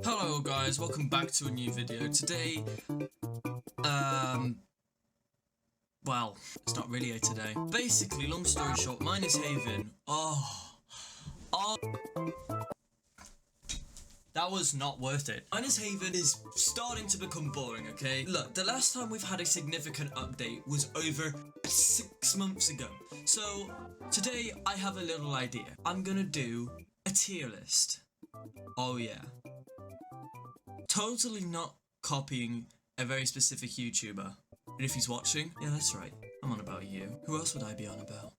Hello guys, welcome back to a new video. Today, well, it's not really a today. Basically, long story short, mine is Haven. That was not worth it. Minus Haven is starting to become boring, okay? Look, the last time we've had a significant update was over 6 months ago. So, today I have a little idea. I'm gonna do a tier list. Oh yeah. Totally not copying a very specific YouTuber. And if he's watching, yeah, that's right. I'm on about you. Who else would I be on about?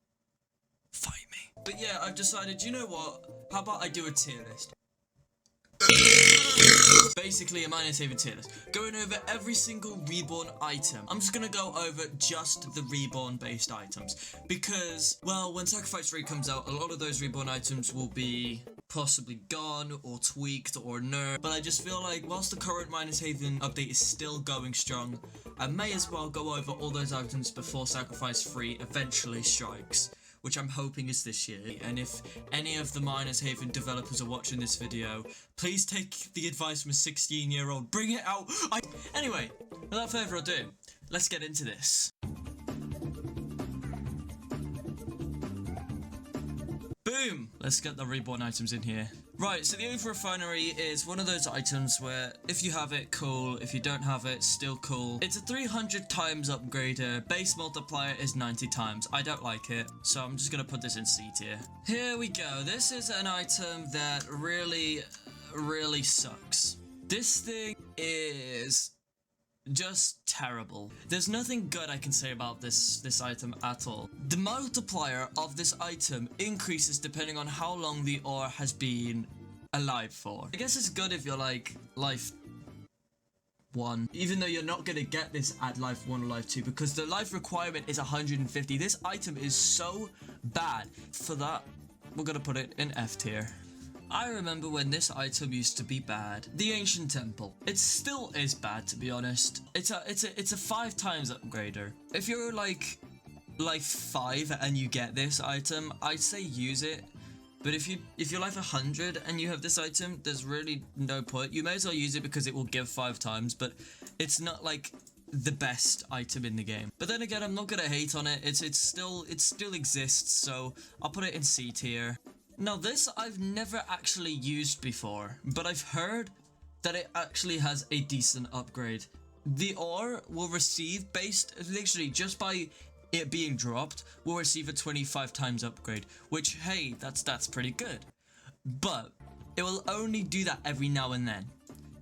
Fight me. But yeah, I've decided, you know what? How about I do a tier list? Basically a minus Haven tier list, going over every single Reborn item. I'm just gonna go over just the Reborn based items because, well, when Sacrifice 3 comes out, a lot of those Reborn items will be possibly gone or tweaked or nerfed, but I just feel like whilst the current minus Haven update is still going strong, I may as well go over all those items before Sacrifice 3 eventually strikes, which I'm hoping is this year. And if any of the Minus Haven developers are watching this video, please take the advice from a 16-year-old. Bring it out! Anyway, without further ado, let's get into this. Boom! Let's get the Reborn items in here. Right, so the Over Refinery is one of those items where if you have it, cool. If you don't have it, still cool. It's a 300 times upgrader. Base multiplier is 90 times. I don't like it, so I'm just gonna put this in C tier. Here we go. This is an item that really sucks. This thing is just terrible. There's nothing good I can say about this item at all. The multiplier of this item increases depending on how long the ore has been alive for. I guess it's good if you're like life 1, even though you're not gonna get this at life 1 or life 2 because the life requirement is 150. This item is so bad. For that, we're gonna put it in F tier. I remember when this item used to be bad. The Ancient Temple. It still is bad, to be honest. It's a 5 times upgrader. If you're like life 5 and you get this item, I'd say use it. But if you're life 100 and you have this item, there's really no point. You may as well use it because it will give 5 times, but it's not like the best item in the game. But then again, I'm not gonna hate on it. It still exists, so I'll put it in C tier. Now this I've never actually used before, but I've heard that it actually has a decent upgrade. The ore will receive, based literally just by it being dropped, will receive a 25 times upgrade, which, hey, that's pretty good. But it will only do that every now and then.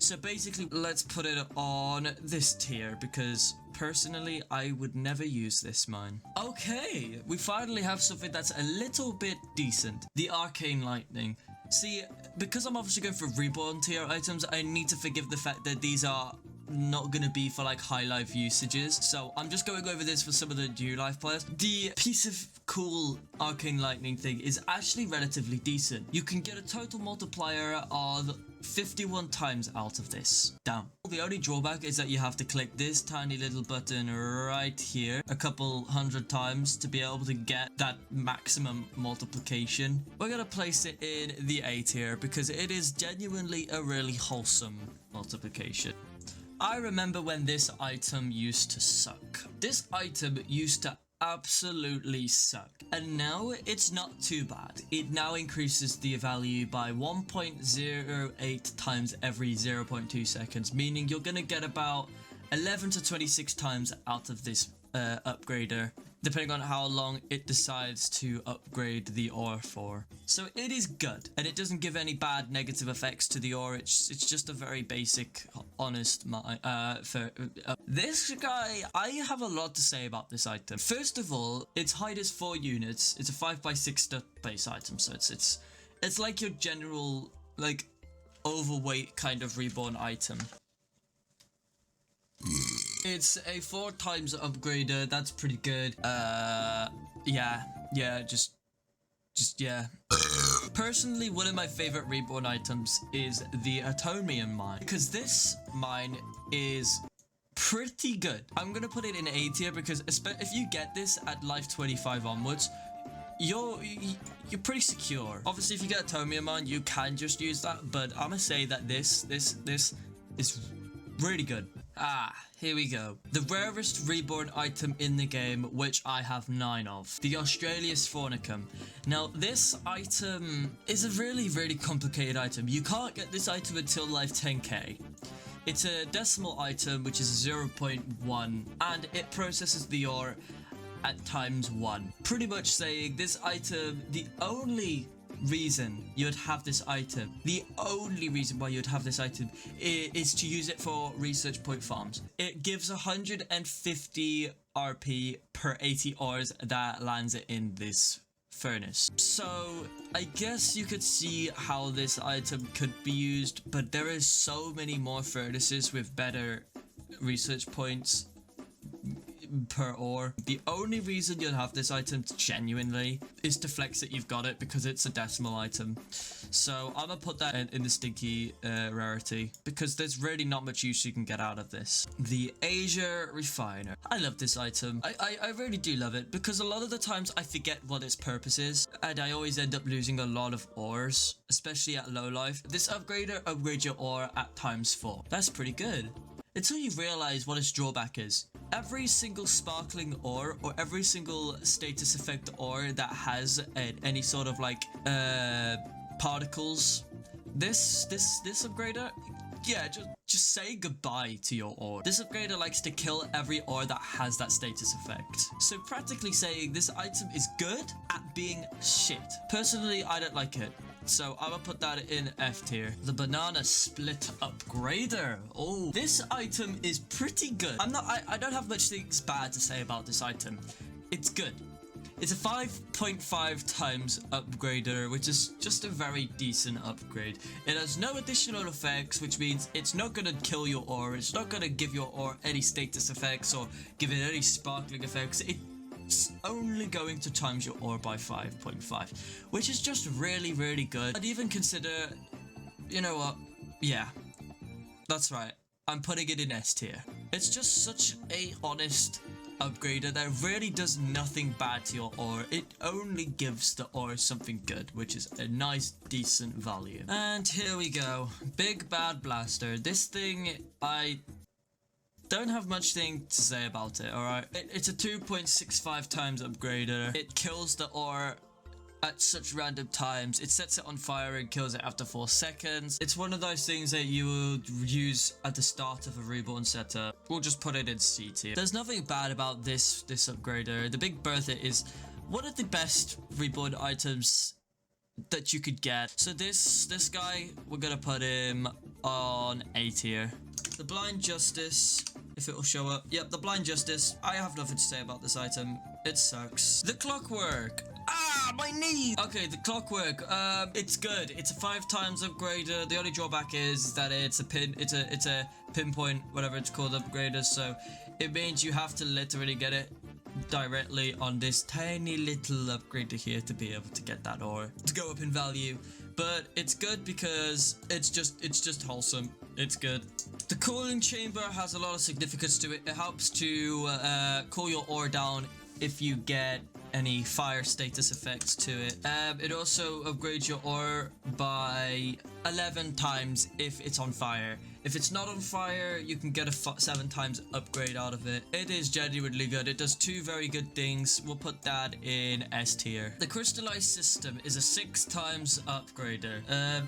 So basically, let's put it on this tier because personally, I would never use this mine. Okay, we finally have something that's a little bit decent. The Arcane Lightning. See, because I'm obviously going for Reborn tier items, I need to forgive the fact that these are not gonna be for like high life usages, so I'm just going over this for some of the new life players. The piece of cool Arcane Lightning thing is actually relatively decent. You can get a total multiplier of 51 times out of this. Damn. The only drawback is that you have to click this tiny little button right here a couple 100 times to be able to get that maximum multiplication. We're gonna place it in the A tier because it is genuinely a really wholesome multiplication. I remember when this item used to suck. This item used to absolutely suck. And now it's not too bad. It now increases the value by 1.08 times every 0.2 seconds, meaning you're gonna get about 11 to 26 times out of this upgrader, depending on how long it decides to upgrade the ore for. So it is good, and it doesn't give any bad negative effects to the ore. It's just a very basic, honest this guy, I have a lot to say about this item. First of all, its height is 4 units. It's a 5x6 stat base item, so it's like your general like overweight kind of Reborn item. It's a 4 times upgrader. That's pretty good. Yeah, just yeah. Personally, one of my favorite Reborn items is the Atomium Mine, because this mine is pretty good. I'm gonna put it in A tier because if you get this at life 25 onwards, you're pretty secure. Obviously, if you get Atomium Mine, you can just use that, but I'm gonna say that this is really good. Ah, here we go. The rarest Reborn item in the game, which I have 9 of. The Australius Fornicum. Now, this item is a really, really complicated item. You can't get this item until life 10k. It's a decimal item, which is 0.1, and it processes the ore at ×1. Pretty much saying this item, the only reason you'd have this item, the only reason why you'd have this item is to use it for research point farms. It gives 150 RP per 80 ores that lands it in this furnace. So I guess you could see how this item could be used, but there is so many more furnaces with better research points per ore. The only reason you'll have this item genuinely is to flex that you've got it, because it's a decimal item. So I'm gonna put that in the stinky rarity, because there's really not much use you can get out of this. The Asia Refiner. I love this item. I really do love it, because a lot of the times I forget what its purpose is, and I always end up losing a lot of ores, especially at low life. This upgrader upgrades your ore at ×4. That's pretty good. Until you realize what its drawback is. Every single sparkling ore, or every single status effect ore that has any sort of like particles, this upgrader, yeah, just say goodbye to your ore. This upgrader likes to kill every ore that has that status effect. So practically saying this item is good at being shit. Personally, I don't like it. So I'm gonna put that in F tier. The Banana Split Upgrader. Oh, this item is pretty good. I don't have much things bad to say about this item. It's good. It's a 5.5 times upgrader, which is just a very decent upgrade. It has no additional effects, which means it's not gonna kill your ore. It's not gonna give your ore any status effects or give it any sparkling effects. It's only going to times your ore by 5.5, which is just really, really good. I'd even consider, you know what? Yeah, that's right. I'm putting it in S tier. It's just such a honest upgrader that really does nothing bad to your ore. It only gives the ore something good, which is a nice, decent value. And here we go. Big Bad Blaster. This thing, I don't have much thing to say about it, alright? It's a 2.65 times upgrader. It kills the ore at such random times. It sets it on fire and kills it after 4 seconds. It's one of those things that you would use at the start of a Reborn setup. We'll just put it in C tier. There's nothing bad about this upgrader. The Big Bertha is one of the best Reborn items that you could get. So this guy, we're gonna put him on A tier. The Blind Justice, if it will show up. Yep, the Blind Justice. I have nothing to say about this item. It sucks. The Clockwork. Ah, my knee! Okay, the Clockwork. It's good. It's a 5 times upgrader. The only drawback is that it's a pinpoint, whatever it's called, upgrader. So it means you have to literally get it directly on this tiny little upgrader here to be able to get that ore to go up in value. But it's good because it's just wholesome. It's good. The cooling chamber has a lot of significance to it. It helps to cool your ore down if you get any fire status effects to it. It also upgrades your ore by 11 times if it's on fire. If it's not on fire, you can get a 7 times upgrade out of it. It is genuinely good. It does 2 very good things. We'll put that in S tier. The Crystallized System is a 6 times upgrader.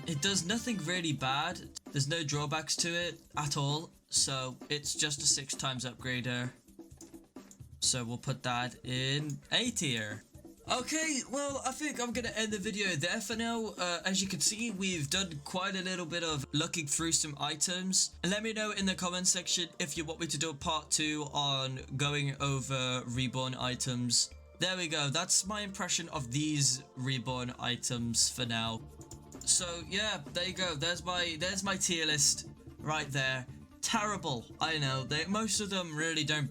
It does nothing really bad. There's no drawbacks to it at all. So it's just a 6 times upgrader. So we'll put that in A tier. Okay, well, I think I'm gonna end the video there for now. As you can see, we've done quite a little bit of looking through some items. And let me know in the comment section if you want me to do a part 2 on going over Reborn items. There we go. That's my impression of these Reborn items for now. So yeah, there you go. There's my tier list right there. Terrible, I know. Most of them really don't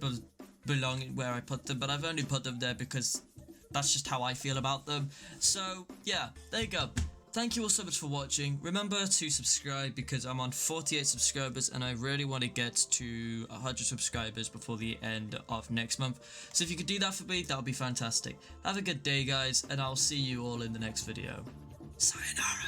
belong where I put them, but I've only put them there because that's just how I feel about them. So yeah, there you go. thank you all so much for watching. Remember to subscribe because I'm on 48 subscribers and I really want to get to 100 subscribers before the end of next month. So if you could do that for me, that would be fantastic. Have a good day, guys, and I'll see you all in the next video. Sayonara.